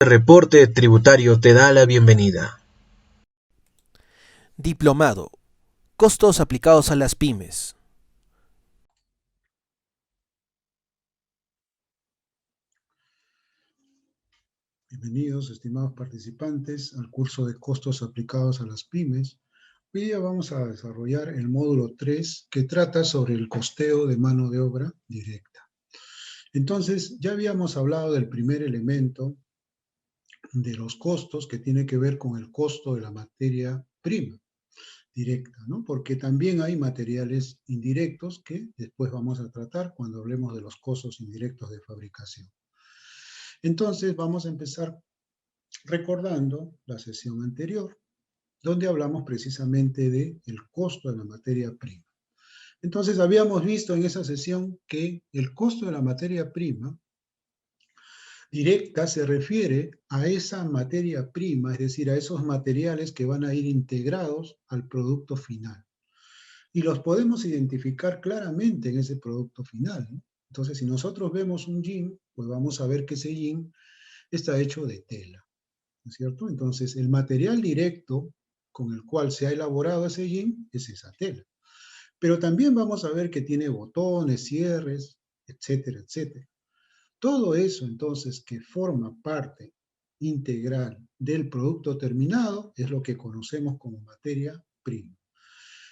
El reporte tributario te da la bienvenida. Diplomado. Costos aplicados a las pymes. Bienvenidos, estimados participantes, al curso de costos aplicados a las pymes. Hoy día vamos a desarrollar el módulo 3 que trata sobre el costeo de mano de obra directa. Entonces, ya habíamos hablado del primer elemento de los costos que tiene que ver con el costo de la materia prima directa, ¿no? Porque también hay materiales indirectos que después vamos a tratar cuando hablemos de los costos indirectos de fabricación. Entonces, vamos a empezar recordando la sesión anterior, donde hablamos precisamente del costo de la materia prima. Entonces, habíamos visto en esa sesión que el costo de la materia prima directa se refiere a esa materia prima, es decir, a esos materiales que van a ir integrados al producto final. Y los podemos identificar claramente en ese producto final, ¿no? Entonces, si nosotros vemos un jean, pues vamos a ver que ese jean está hecho de tela, ¿no es cierto? Entonces, el material directo con el cual se ha elaborado ese jean es esa tela. Pero también vamos a ver que tiene botones, cierres, etcétera, etcétera. Todo eso, entonces, que forma parte integral del producto terminado es lo que conocemos como materia prima.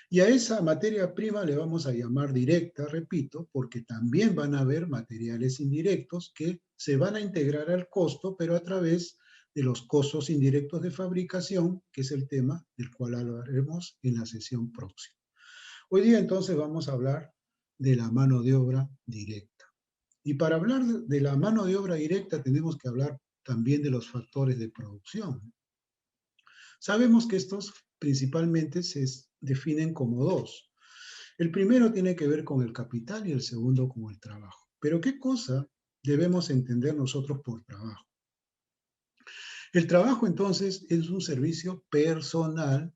Y a esa materia prima le vamos a llamar directa, repito, porque también van a haber materiales indirectos que se van a integrar al costo, pero a través de los costos indirectos de fabricación, que es el tema del cual hablaremos en la sesión próxima. Hoy día entonces vamos a hablar de la mano de obra directa. Y para hablar de la mano de obra directa tenemos que hablar también de los factores de producción. Sabemos que estos principalmente se definen como dos. El primero tiene que ver con el capital y el segundo con el trabajo. Pero ¿qué cosa debemos entender nosotros por trabajo? El trabajo entonces es un servicio personal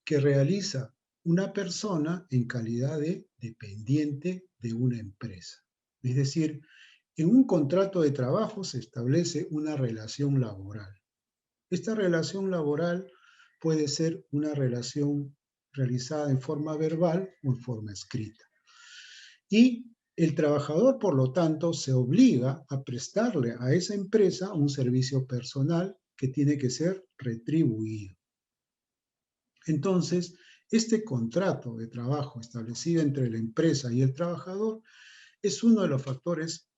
que realiza una persona en calidad de dependiente de una empresa. Es decir, en un contrato de trabajo se establece una relación laboral. Esta relación laboral puede ser una relación realizada en forma verbal o en forma escrita. Y el trabajador, por lo tanto, se obliga a prestarle a esa empresa un servicio personal que tiene que ser retribuido. Entonces, este contrato de trabajo establecido entre la empresa y el trabajador es uno de los factores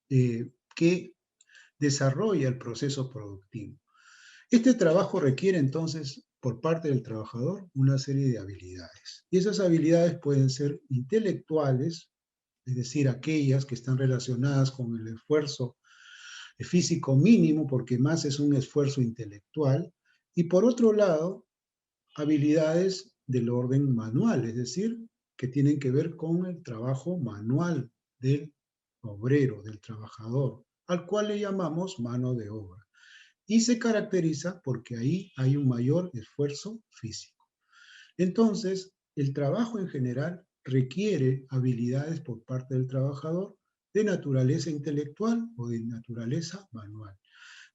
que desarrolla el proceso productivo. Este trabajo requiere entonces por parte del trabajador una serie de habilidades. Y esas habilidades pueden ser intelectuales, es decir, aquellas que están relacionadas con el esfuerzo físico mínimo, porque más es un esfuerzo intelectual, y por otro lado, habilidades del orden manual, es decir, que tienen que ver con el trabajo manual del obrero, del trabajador, al cual le llamamos mano de obra. Y se caracteriza porque ahí hay un mayor esfuerzo físico. Entonces, el trabajo en general requiere habilidades por parte del trabajador de naturaleza intelectual o de naturaleza manual.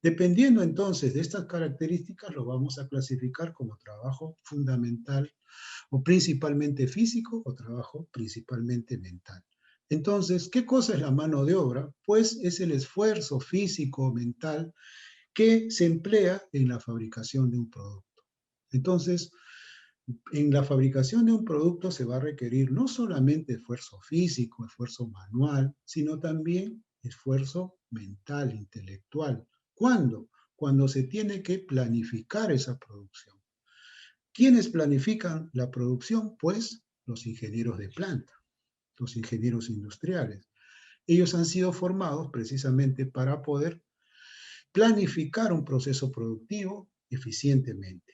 Dependiendo entonces de estas características, lo vamos a clasificar como trabajo fundamental o principalmente físico o trabajo principalmente mental. Entonces, ¿qué cosa es la mano de obra? Pues es el esfuerzo físico o mental que se emplea en la fabricación de un producto. Entonces, en la fabricación de un producto se va a requerir no solamente esfuerzo físico, esfuerzo manual, sino también esfuerzo mental, intelectual. ¿Cuándo? Cuando se tiene que planificar esa producción. ¿Quiénes planifican la producción? Pues los ingenieros de planta, los ingenieros industriales. Ellos han sido formados precisamente para poder planificar un proceso productivo eficientemente.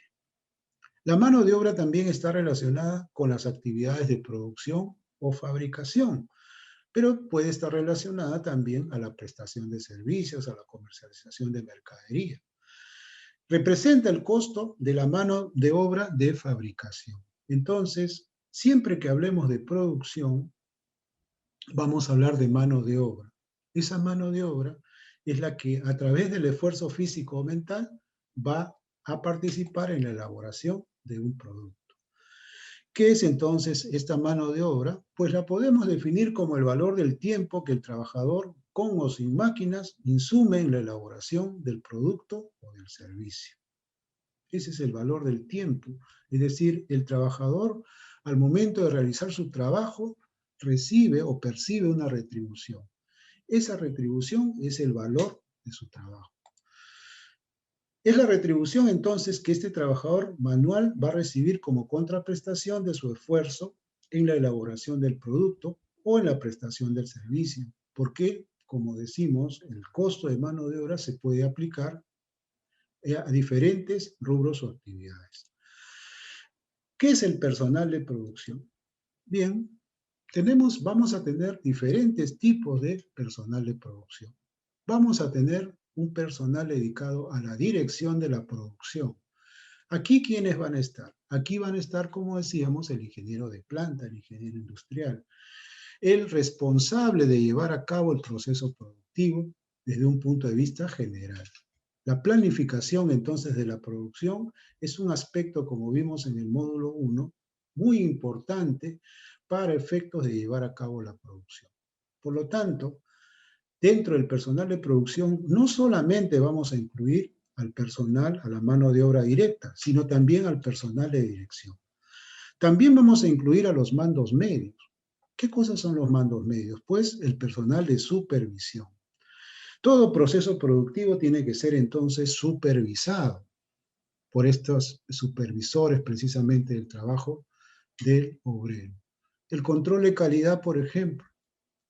La mano de obra también está relacionada con las actividades de producción o fabricación, pero puede estar relacionada también a la prestación de servicios, a la comercialización de mercadería. Representa el costo de la mano de obra de fabricación. Entonces, siempre que hablemos de producción, vamos a hablar de mano de obra. Esa mano de obra es la que a través del esfuerzo físico o mental va a participar en la elaboración de un producto. ¿Qué es entonces esta mano de obra? Pues la podemos definir como el valor del tiempo que el trabajador, con o sin máquinas, insume en la elaboración del producto o del servicio. Ese es el valor del tiempo. Es decir, el trabajador, al momento de realizar su trabajo, recibe o percibe una retribución. Esa retribución es el valor de su trabajo. Es la retribución entonces que este trabajador manual va a recibir como contraprestación de su esfuerzo en la elaboración del producto o en la prestación del servicio. Porque, como decimos, el costo de mano de obra se puede aplicar a diferentes rubros o actividades. ¿Qué es el personal de producción? Bien, vamos a tener diferentes tipos de personal de producción. Vamos a tener un personal dedicado a la dirección de la producción. Aquí, ¿quiénes van a estar? Aquí van a estar, como decíamos, el ingeniero de planta, el ingeniero industrial, el responsable de llevar a cabo el proceso productivo desde un punto de vista general. La planificación, entonces, de la producción es un aspecto, como vimos en el módulo 1, muy importante para efectos de llevar a cabo la producción. Por lo tanto, dentro del personal de producción no solamente vamos a incluir al personal, a la mano de obra directa, sino también al personal de dirección. También vamos a incluir a los mandos medios. ¿Qué cosas son los mandos medios? Pues el personal de supervisión. Todo proceso productivo tiene que ser entonces supervisado por estos supervisores precisamente del trabajo del obrero. El control de calidad, por ejemplo,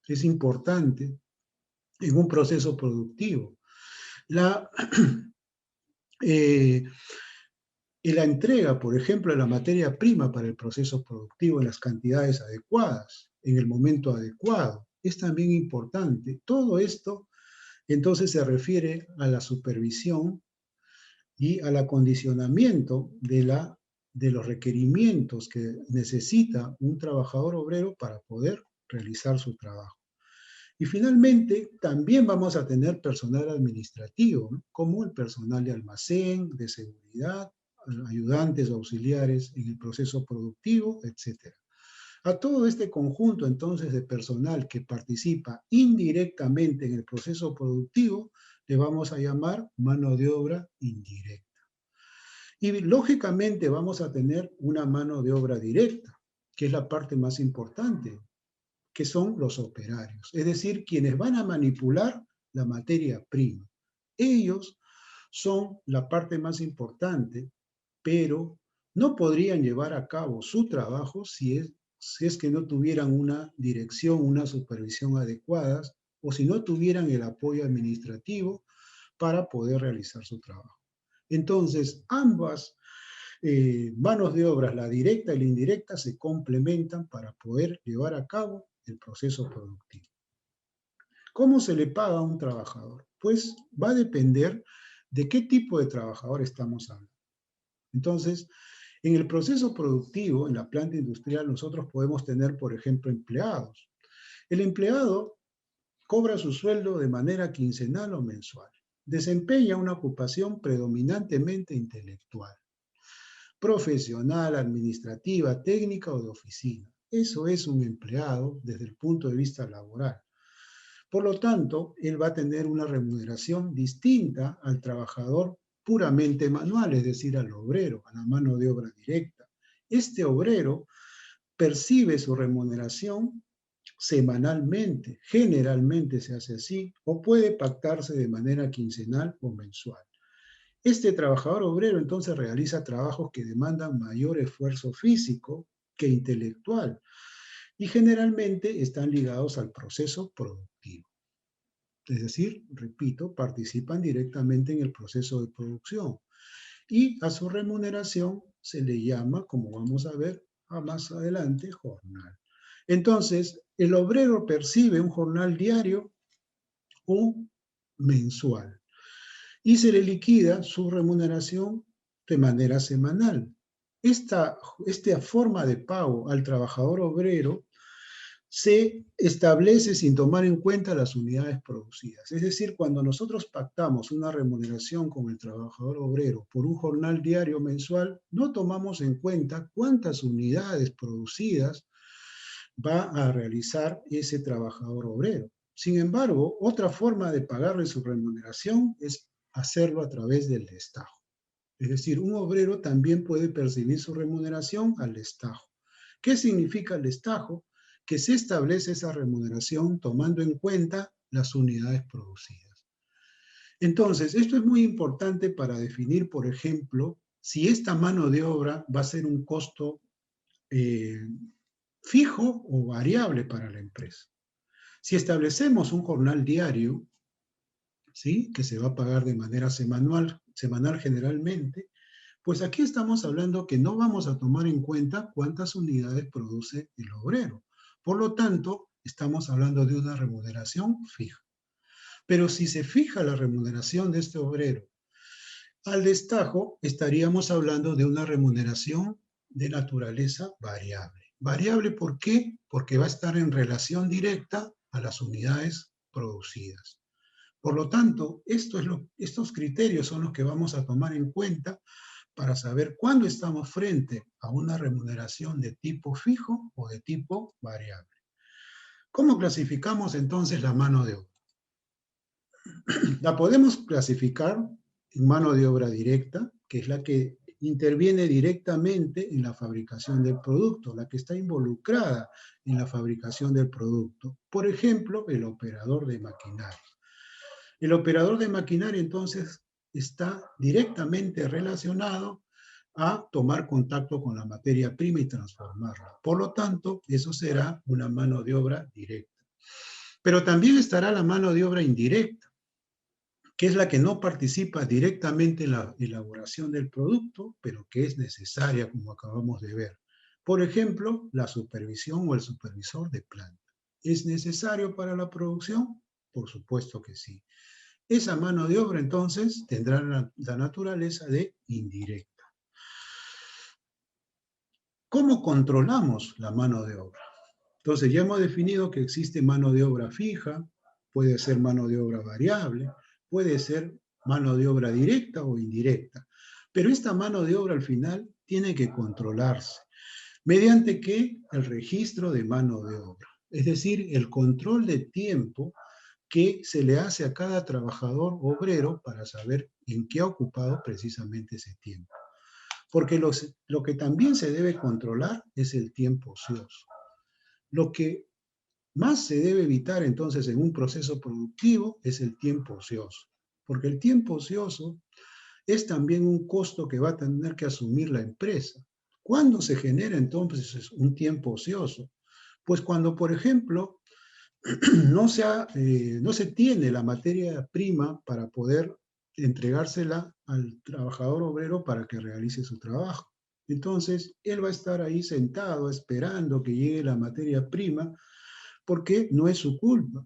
es importante en un proceso productivo. La entrega, por ejemplo, de la materia prima para el proceso productivo en las cantidades adecuadas, en el momento adecuado, es también importante. Todo esto, entonces, se refiere a la supervisión y al acondicionamiento de los requerimientos que necesita un trabajador obrero para poder realizar su trabajo. Y finalmente, también vamos a tener personal administrativo, ¿no? Como el personal de almacén, de seguridad, ayudantes, auxiliares en el proceso productivo, etc. A todo este conjunto, entonces, de personal que participa indirectamente en el proceso productivo, le vamos a llamar mano de obra indirecta. Y lógicamente vamos a tener una mano de obra directa, que es la parte más importante, que son los operarios, es decir, quienes van a manipular la materia prima. Ellos son la parte más importante, pero no podrían llevar a cabo su trabajo si es que no tuvieran una dirección, una supervisión adecuadas, o si no tuvieran el apoyo administrativo para poder realizar su trabajo. Entonces, ambas manos de obra, la directa y la indirecta, se complementan para poder llevar a cabo el proceso productivo. ¿Cómo se le paga a un trabajador? Pues va a depender de qué tipo de trabajador estamos hablando. Entonces, en el proceso productivo, en la planta industrial, nosotros podemos tener, por ejemplo, empleados. El empleado cobra su sueldo de manera quincenal o mensual. Desempeña una ocupación predominantemente intelectual, profesional, administrativa, técnica o de oficina. Eso es un empleado desde el punto de vista laboral. Por lo tanto, él va a tener una remuneración distinta al trabajador puramente manual, es decir, al obrero, a la mano de obra directa. Este obrero percibe su remuneración semanalmente, generalmente se hace así, o puede pactarse de manera quincenal o mensual. Este trabajador obrero entonces realiza trabajos que demandan mayor esfuerzo físico que intelectual y generalmente están ligados al proceso productivo. Es decir, repito, participan directamente en el proceso de producción y a su remuneración se le llama, como vamos a ver más adelante, jornal. Entonces, el obrero percibe un jornal diario o mensual y se le liquida su remuneración de manera semanal. Esta forma de pago al trabajador obrero se establece sin tomar en cuenta las unidades producidas. Es decir, cuando nosotros pactamos una remuneración con el trabajador obrero por un jornal diario mensual, no tomamos en cuenta cuántas unidades producidas va a realizar ese trabajador obrero. Sin embargo, otra forma de pagarle su remuneración es hacerlo a través del destajo. Es decir, un obrero también puede percibir su remuneración al destajo. ¿Qué significa el destajo? Que se establece esa remuneración tomando en cuenta las unidades producidas. Entonces, esto es muy importante para definir, por ejemplo, si esta mano de obra va a ser un costo fijo o variable para la empresa. Si establecemos un jornal diario, ¿sí?, que se va a pagar de manera semanal generalmente, pues aquí estamos hablando que no vamos a tomar en cuenta cuántas unidades produce el obrero. Por lo tanto, estamos hablando de una remuneración fija. Pero si se fija la remuneración de este obrero al destajo, estaríamos hablando de una remuneración de naturaleza variable. ¿Variable por qué? Porque va a estar en relación directa a las unidades producidas. Por lo tanto, estos criterios son los que vamos a tomar en cuenta para saber cuándo estamos frente a una remuneración de tipo fijo o de tipo variable. ¿Cómo clasificamos entonces la mano de obra? La podemos clasificar en mano de obra directa, que es la que interviene directamente en la fabricación del producto, la que está involucrada en la fabricación del producto. Por ejemplo, el operador de maquinaria. El operador de maquinaria entonces está directamente relacionado a tomar contacto con la materia prima y transformarla. Por lo tanto, eso será una mano de obra directa. Pero también estará la mano de obra indirecta, que es la que no participa directamente en la elaboración del producto, pero que es necesaria, como acabamos de ver. Por ejemplo, la supervisión o el supervisor de planta. ¿Es necesario para la producción? Por supuesto que sí. Esa mano de obra, entonces, tendrá la naturaleza de indirecta. ¿Cómo controlamos la mano de obra? Entonces, ya hemos definido que existe mano de obra fija, puede ser mano de obra variable, puede ser mano de obra directa o indirecta. Pero esta mano de obra al final tiene que controlarse. ¿Mediante qué? El registro de mano de obra. Es decir, el control de tiempo que se le hace a cada trabajador obrero para saber en qué ha ocupado precisamente ese tiempo. Porque lo que también se debe controlar es el tiempo ocioso. Lo que más se debe evitar entonces en un proceso productivo es el tiempo ocioso. Porque el tiempo ocioso es también un costo que va a tener que asumir la empresa. ¿Cuándo se genera entonces un tiempo ocioso? Pues cuando, por ejemplo, no se tiene la materia prima para poder entregársela al trabajador obrero para que realice su trabajo. Entonces, él va a estar ahí sentado esperando que llegue la materia prima porque no es su culpa,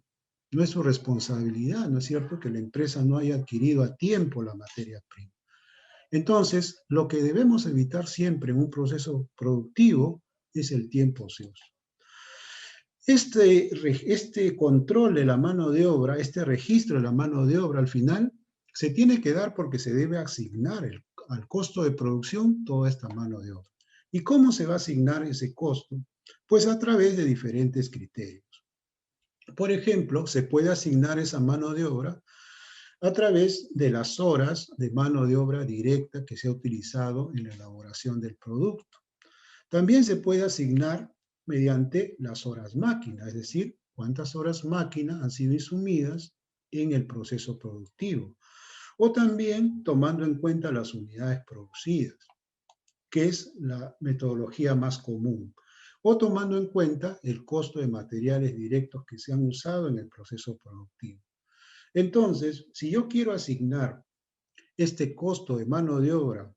no es su responsabilidad, ¿no es cierto? Que la empresa no haya adquirido a tiempo la materia prima. Entonces, lo que debemos evitar siempre en un productivo es el tiempo ocioso. Este control de la mano de obra, este registro de la mano de obra al final, se tiene que dar porque se debe asignar al costo de producción toda esta mano de obra. ¿Y cómo se va a asignar ese costo? Pues a través de diferentes criterios. Por ejemplo, se puede asignar esa mano de obra a través de las horas de mano de obra directa que se ha utilizado en la elaboración del producto. También se puede asignar mediante las horas máquina, es decir, cuántas horas máquina han sido insumidas en el proceso productivo. O también tomando en cuenta las unidades producidas, que es la metodología más común. O tomando en cuenta el costo de materiales directos que se han usado en el proceso productivo. Entonces, si yo quiero asignar este costo de mano de obra,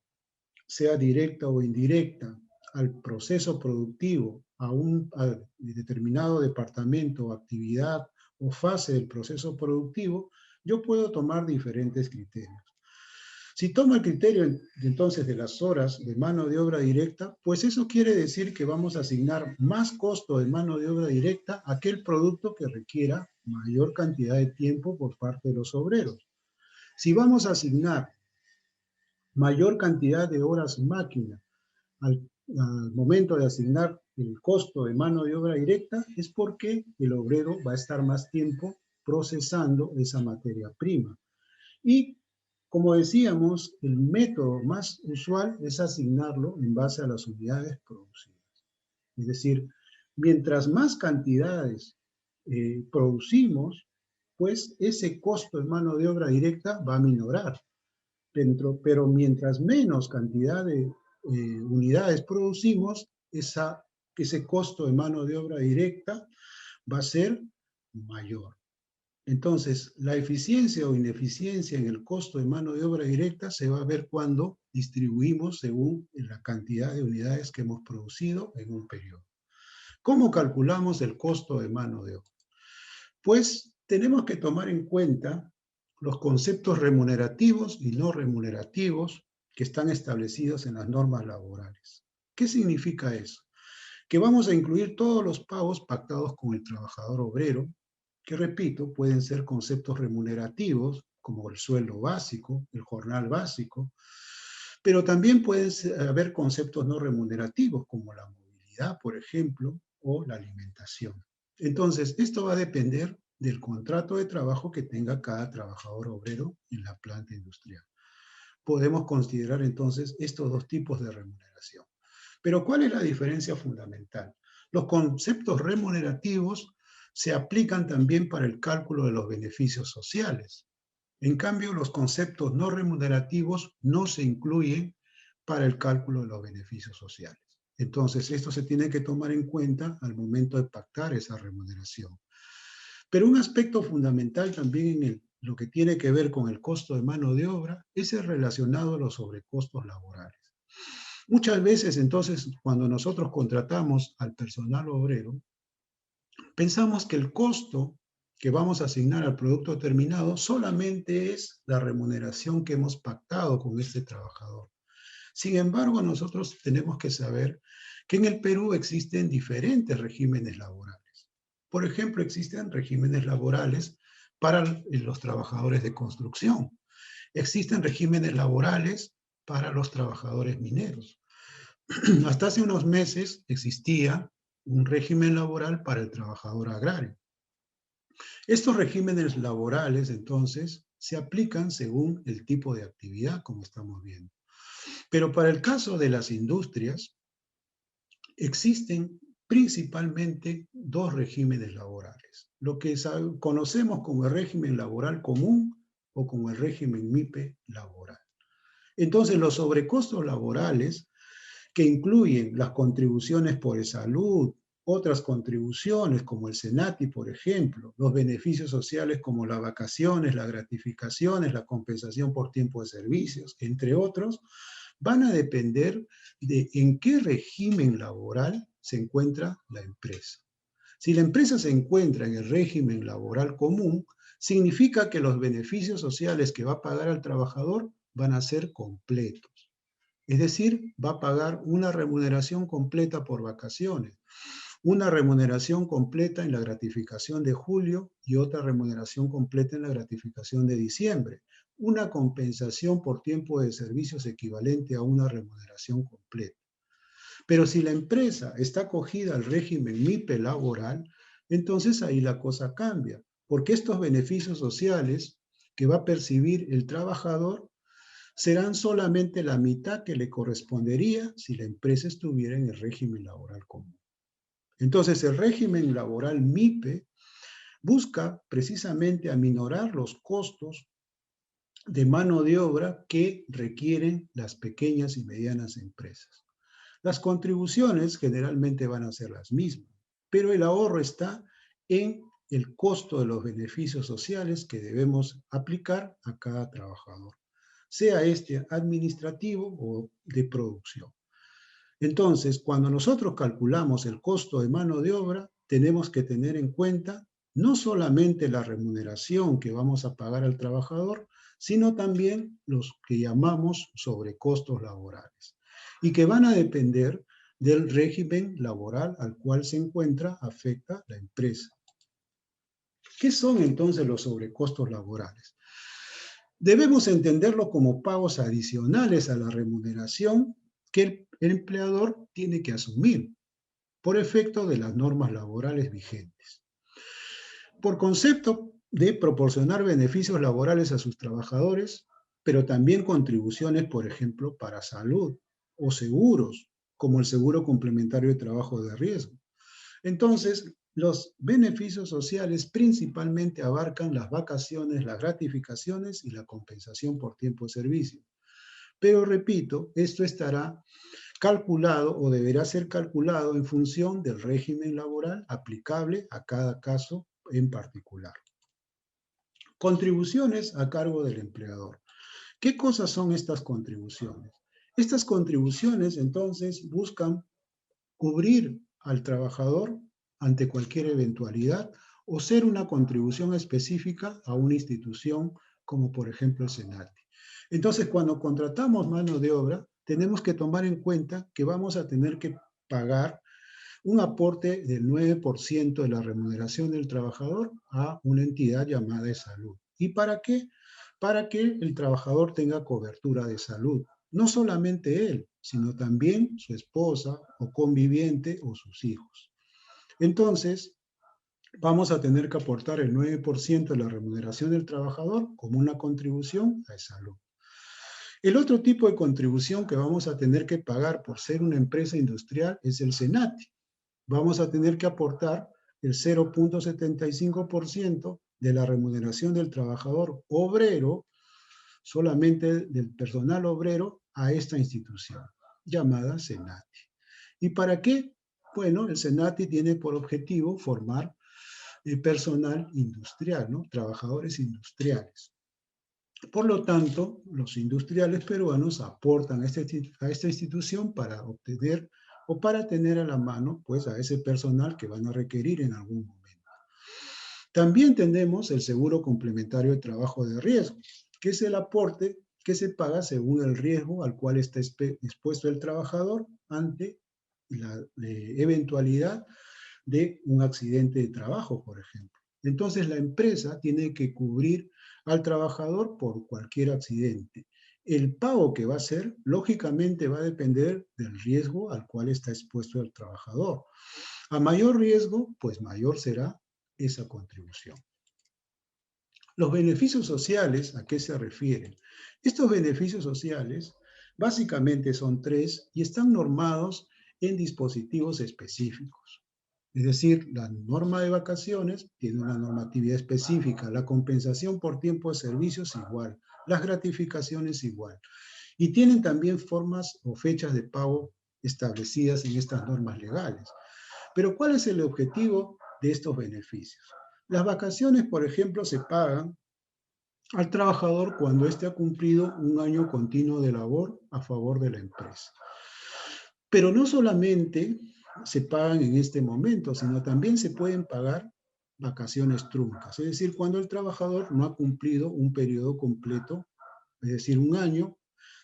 sea directa o indirecta, al proceso productivo, a determinado departamento, actividad o fase del proceso productivo, yo puedo tomar diferentes criterios. Si toma el criterio entonces de las horas de mano de obra directa, pues eso quiere decir que vamos a asignar más costo de mano de obra directa a aquel producto que requiera mayor cantidad de tiempo por parte de los obreros. Si vamos a asignar mayor cantidad de horas máquina al momento de asignar el costo de mano de obra directa, es porque el obrero va a estar más tiempo procesando esa materia prima. Y como decíamos, el método más usual es asignarlo en base a las unidades producidas. Es decir, mientras más cantidades producimos, pues ese costo de mano de obra directa va a minorar. Pero mientras menos cantidad de unidades producimos, ese costo de mano de obra directa va a ser mayor. Entonces, la eficiencia o ineficiencia en el costo de mano de obra directa se va a ver cuando distribuimos según la cantidad de unidades que hemos producido en un periodo. ¿Cómo calculamos el costo de mano de obra? Pues tenemos que tomar en cuenta los conceptos remunerativos y no remunerativos que están establecidos en las normas laborales. ¿Qué significa eso? Que vamos a incluir todos los pagos pactados con el trabajador obrero, que repito, pueden ser conceptos remunerativos, como el sueldo básico, el jornal básico, pero también pueden haber conceptos no remunerativos, como la movilidad, por ejemplo, o la alimentación. Entonces, esto va a depender del contrato de trabajo que tenga cada trabajador obrero en la planta industrial. Podemos considerar entonces estos dos tipos de remuneración. Pero ¿cuál es la diferencia fundamental? Los conceptos remunerativos se aplican también para el cálculo de los beneficios sociales. En cambio, los conceptos no remunerativos no se incluyen para el cálculo de los beneficios sociales. Entonces, esto se tiene que tomar en cuenta al momento de pactar esa remuneración. Pero un aspecto fundamental también en lo que tiene que ver con el costo de mano de obra es el relacionado a los sobrecostos laborales. Muchas veces, entonces, cuando nosotros contratamos al personal obrero, pensamos que el costo que vamos a asignar al producto terminado solamente es la remuneración que hemos pactado con este trabajador. Sin embargo, nosotros tenemos que saber que en el Perú existen diferentes regímenes laborales. Por ejemplo, existen regímenes laborales para los trabajadores de construcción. Existen regímenes laborales para los trabajadores mineros. Hasta hace unos meses existía un régimen laboral para el trabajador agrario. Estos regímenes laborales, entonces, se aplican según el tipo de actividad, como estamos viendo. Pero para el caso de las industrias, existen principalmente dos regímenes laborales. Lo que conocemos como el régimen laboral común o como el régimen MIPE laboral. Entonces, los sobrecostos laborales, que incluyen las contribuciones por salud, otras contribuciones como el SENATI, por ejemplo, los beneficios sociales como las vacaciones, las gratificaciones, la compensación por tiempo de servicios, entre otros, van a depender de en qué régimen laboral se encuentra la empresa. Si la empresa se encuentra en el régimen laboral común, significa que los beneficios sociales que va a pagar al trabajador van a ser completos. Es decir, va a pagar una remuneración completa por vacaciones, una remuneración completa en la gratificación de julio y otra remuneración completa en la gratificación de diciembre, una compensación por tiempo de servicios equivalente a una remuneración completa. Pero si la empresa está acogida al régimen MIPE laboral, entonces ahí la cosa cambia, porque estos beneficios sociales que va a percibir el trabajador serán solamente la mitad que le correspondería si la empresa estuviera en el régimen laboral común. Entonces, el régimen laboral MIPE busca precisamente aminorar los costos de mano de obra que requieren las pequeñas y medianas empresas. Las contribuciones generalmente van a ser las mismas, pero el ahorro está en el costo de los beneficios sociales que debemos aplicar a cada trabajador, sea este administrativo o de producción. Entonces, cuando nosotros calculamos el costo de mano de obra, tenemos que tener en cuenta no solamente la remuneración que vamos a pagar al trabajador, sino también los que llamamos sobrecostos laborales, y que van a depender del régimen laboral al cual se encuentra afecta la empresa. ¿Qué son entonces los sobrecostos laborales? Debemos entenderlo como pagos adicionales a la remuneración que el empleador tiene que asumir por efecto de las normas laborales vigentes. Por concepto de proporcionar beneficios laborales a sus trabajadores, pero también contribuciones, por ejemplo, para salud o seguros, como el seguro complementario de trabajo de riesgo. Entonces, los beneficios sociales principalmente abarcan las vacaciones, las gratificaciones y la compensación por tiempo de servicio. Pero repito, esto estará calculado o deberá ser calculado en función del régimen laboral aplicable a cada caso en particular. Contribuciones a cargo del empleador. ¿Qué cosas son estas contribuciones? Estas contribuciones, entonces, buscan cubrir al trabajador ante cualquier eventualidad o ser una contribución específica a una institución como por ejemplo el SENATI. Entonces, cuando contratamos mano de obra, tenemos que tomar en cuenta que vamos a tener que pagar un aporte del 9% de la remuneración del trabajador a una entidad llamada de salud. ¿Y para qué? Para que el trabajador tenga cobertura de salud. No solamente él, sino también su esposa o conviviente o sus hijos. Entonces, vamos a tener que aportar el 9% de la remuneración del trabajador como una contribución a salud. El otro tipo de contribución que vamos a tener que pagar por ser una empresa industrial es el SENATI. Vamos a tener que aportar el 0.75% de la remuneración del trabajador obrero, solamente del personal obrero, a esta institución, llamada SENATI. ¿Y para qué? Bueno, el SENATI tiene por objetivo formar personal industrial, ¿no? Trabajadores industriales. Por lo tanto, los industriales peruanos aportan a esta institución para obtener o para tener a la mano, pues, a ese personal que van a requerir en algún momento. También tenemos el seguro complementario de trabajo de riesgo, que es el aporte que se paga según el riesgo al cual está expuesto el trabajador ante la eventualidad de un accidente de trabajo, por ejemplo. Entonces, la empresa tiene que cubrir al trabajador por cualquier accidente. El pago que va a hacer, lógicamente, va a depender del riesgo al cual está expuesto el trabajador. A mayor riesgo, pues mayor será esa contribución. Los beneficios sociales, ¿a qué se refieren? Estos beneficios sociales básicamente son 3 y están normados en dispositivos específicos. Es decir, la norma de vacaciones tiene una normatividad específica, la compensación por tiempo de servicio es igual, las gratificaciones igual. Y tienen también formas o fechas de pago establecidas en estas normas legales. Pero ¿cuál es el objetivo de estos beneficios? Las vacaciones, por ejemplo, se pagan al trabajador cuando éste ha cumplido un año continuo de labor a favor de la empresa. Pero no solamente se pagan en este momento, sino también se pueden pagar vacaciones truncas, es decir, cuando el trabajador no ha cumplido un periodo completo, es decir, un año,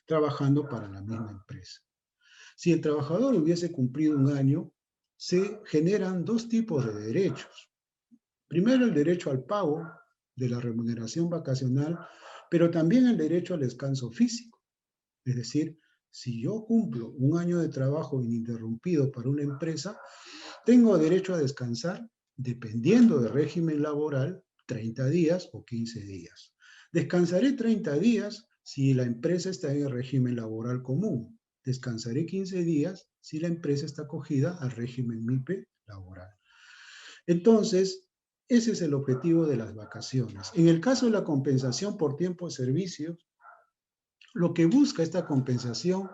trabajando para la misma empresa. Si el trabajador hubiese cumplido un año, se generan 2 tipos de derechos. Primero, el derecho al pago de la remuneración vacacional, pero también el derecho al descanso físico. Es decir, si yo cumplo un año de trabajo ininterrumpido para una empresa, tengo derecho a descansar, dependiendo del régimen laboral, 30 días o 15 días. Descansaré 30 días si la empresa está en el régimen laboral común. Descansaré 15 días si la empresa está acogida al régimen MIPE laboral. Entonces, ese es el objetivo de las vacaciones. En el caso de la compensación por tiempo de servicio, lo que busca esta compensación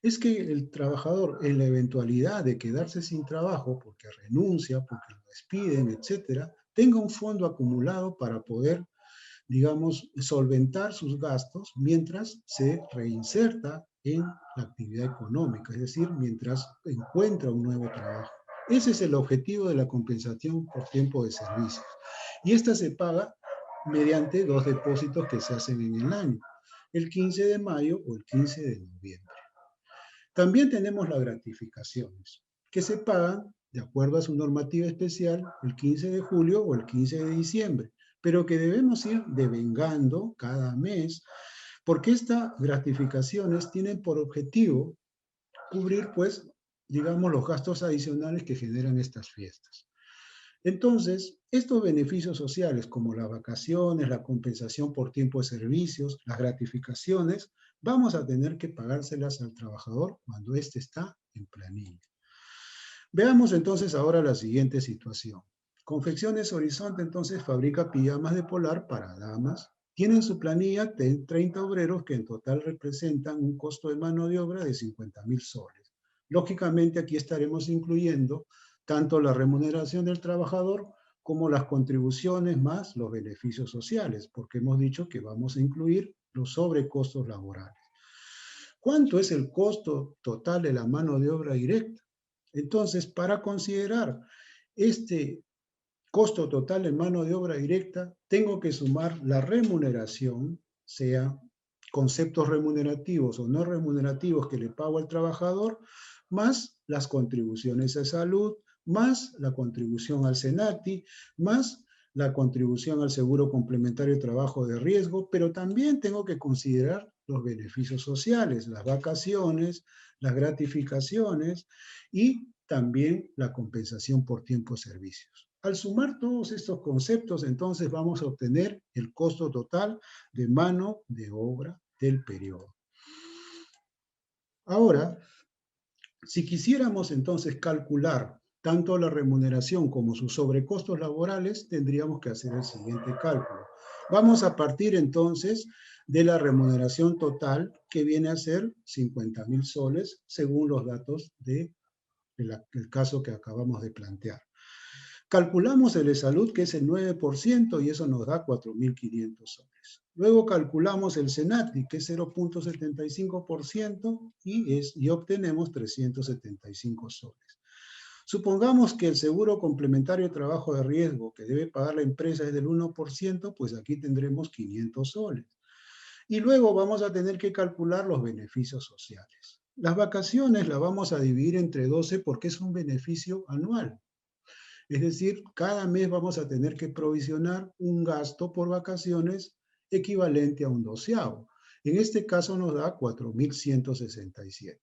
es que el trabajador, en la eventualidad de quedarse sin trabajo, porque renuncia, porque lo despiden, etcétera, tenga un fondo acumulado para poder, digamos, solventar sus gastos mientras se reinserta en la actividad económica, es decir, mientras encuentra un nuevo trabajo. Ese es el objetivo de la compensación por tiempo de servicios. Y esta se paga mediante dos depósitos que se hacen en el año, el 15 de mayo o el 15 de noviembre. También tenemos las gratificaciones, que se pagan de acuerdo a su normativa especial el 15 de julio o el 15 de diciembre, pero que debemos ir devengando cada mes, porque estas gratificaciones tienen por objetivo cubrir, pues, digamos, los gastos adicionales que generan estas fiestas. Entonces, estos beneficios sociales como las vacaciones, la compensación por tiempo de servicios, las gratificaciones, vamos a tener que pagárselas al trabajador cuando éste está en planilla. Veamos entonces ahora la siguiente situación. Confecciones Horizonte entonces fabrica pijamas de polar para damas. Tiene en su planilla 30 obreros que en total representan un costo de mano de obra de 50.000 soles. Lógicamente aquí estaremos incluyendo tanto la remuneración del trabajador como las contribuciones más los beneficios sociales, porque hemos dicho que vamos a incluir los sobrecostos laborales. ¿Cuánto es el costo total de la mano de obra directa? Entonces, para considerar este costo total de mano de obra directa, tengo que sumar la remuneración, sea conceptos remunerativos o no remunerativos que le pago al trabajador, más las contribuciones a salud, más la contribución al SENATI, más la contribución al seguro complementario de trabajo de riesgo, pero también tengo que considerar los beneficios sociales, las vacaciones, las gratificaciones y también la compensación por tiempo de servicios. Al sumar todos estos conceptos, entonces vamos a obtener el costo total de mano de obra del periodo. Ahora, si quisiéramos entonces calcular tanto la remuneración como sus sobrecostos laborales, tendríamos que hacer el siguiente cálculo. Vamos a partir entonces de la remuneración total, que viene a ser 50.000 soles, según los datos del caso que acabamos de plantear. Calculamos el de salud, que es el 9%, y eso nos da 4.500 soles. Luego calculamos el SENATI, que es 0.75%, y obtenemos 375 soles. Supongamos que el seguro complementario de trabajo de riesgo que debe pagar la empresa es del 1%, pues aquí tendremos 500 soles. Y luego vamos a tener que calcular los beneficios sociales. Las vacaciones las vamos a dividir entre 12 porque es un beneficio anual. Es decir, cada mes vamos a tener que provisionar un gasto por vacaciones equivalente a un doceavo. En este caso nos da 4.167.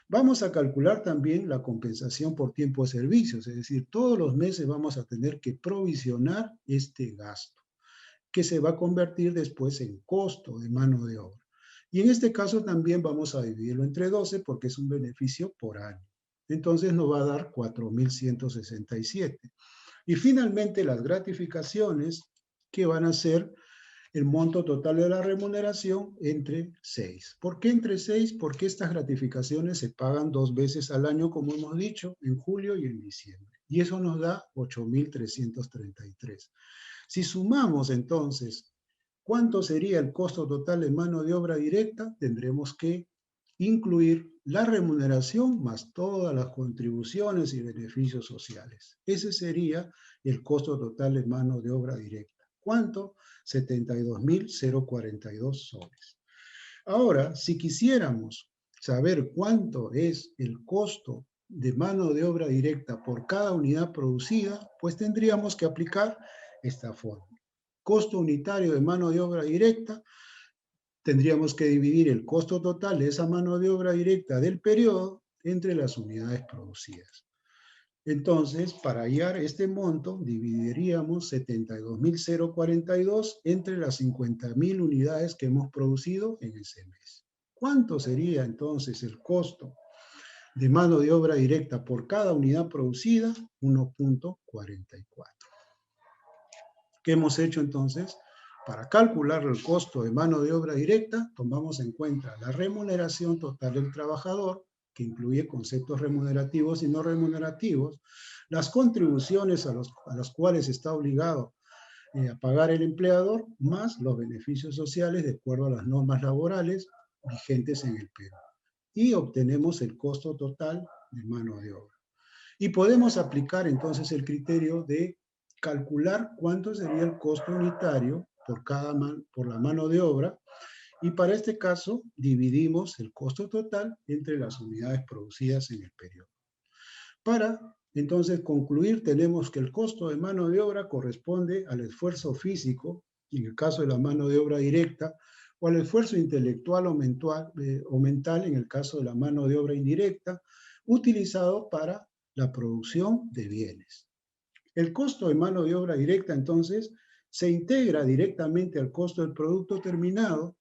Vamos a calcular también la compensación por tiempo de servicios, es decir, todos los meses vamos a tener que provisionar este gasto, que se va a convertir después en costo de mano de obra. Y en este caso también vamos a dividirlo entre 12 porque es un beneficio por año. Entonces nos va a dar 4.167. Y finalmente las gratificaciones, que van a ser el monto total de la remuneración entre 6. ¿Por qué entre 6? Porque estas gratificaciones se pagan 2 veces al año, como hemos dicho, en julio y en diciembre. Y eso nos da 8.333. Si sumamos entonces cuánto sería el costo total de mano de obra directa, tendremos que incluir la remuneración más todas las contribuciones y beneficios sociales. Ese sería el costo total de mano de obra directa. ¿Cuánto? 72.042 soles. Ahora, si quisiéramos saber cuánto es el costo de mano de obra directa por cada unidad producida, pues tendríamos que aplicar esta fórmula. Costo unitario de mano de obra directa, tendríamos que dividir el costo total de esa mano de obra directa del periodo entre las unidades producidas. Entonces, para hallar este monto, dividiríamos 72.042 entre las 50.000 unidades que hemos producido en ese mes. ¿Cuánto sería entonces el costo de mano de obra directa por cada unidad producida? 1.44. ¿Qué hemos hecho entonces? Para calcular el costo de mano de obra directa, tomamos en cuenta la remuneración total del trabajador, que incluye conceptos remunerativos y no remunerativos, las contribuciones a las cuales está obligado a pagar el empleador, más los beneficios sociales de acuerdo a las normas laborales vigentes en el Perú. Y obtenemos el costo total de mano de obra. Y podemos aplicar entonces el criterio de calcular cuánto sería el costo unitario por la mano de obra, y para este caso dividimos el costo total entre las unidades producidas en el periodo. Para entonces concluir, tenemos que el costo de mano de obra corresponde al esfuerzo físico, en el caso de la mano de obra directa, o al esfuerzo intelectual o mental, en el caso de la mano de obra indirecta, utilizado para la producción de bienes. El costo de mano de obra directa, entonces, se integra directamente al costo del producto terminado.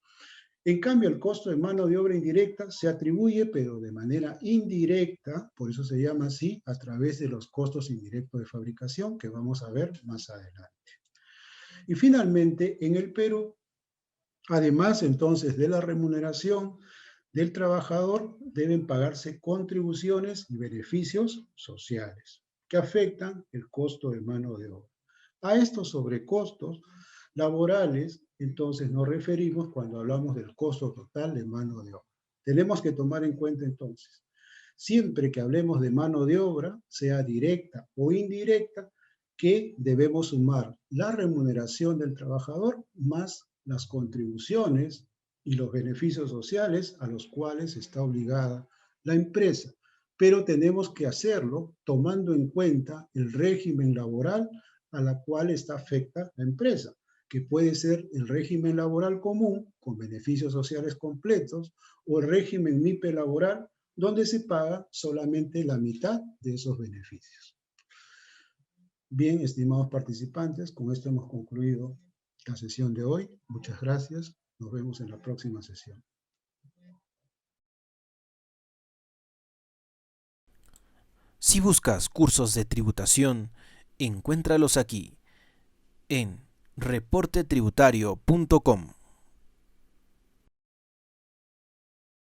En cambio, el costo de mano de obra indirecta se atribuye, pero de manera indirecta, por eso se llama así, a través de los costos indirectos de fabricación, que vamos a ver más adelante. Y finalmente, en el Perú, además entonces de la remuneración del trabajador, deben pagarse contribuciones y beneficios sociales que afectan el costo de mano de obra. A estos sobrecostos laborales, entonces, nos referimos cuando hablamos del costo total de mano de obra. Tenemos que tomar en cuenta, entonces, siempre que hablemos de mano de obra, sea directa o indirecta, que debemos sumar la remuneración del trabajador más las contribuciones y los beneficios sociales a los cuales está obligada la empresa. Pero tenemos que hacerlo tomando en cuenta el régimen laboral a la cual está afecta la empresa, que puede ser el régimen laboral común, con beneficios sociales completos, o el régimen MIPE laboral, donde se paga solamente la mitad de esos beneficios. Bien, estimados participantes, con esto hemos concluido la sesión de hoy. Muchas gracias. Nos vemos en la próxima sesión. Si buscas cursos de tributación, encuéntralos aquí, en reportetributario.com.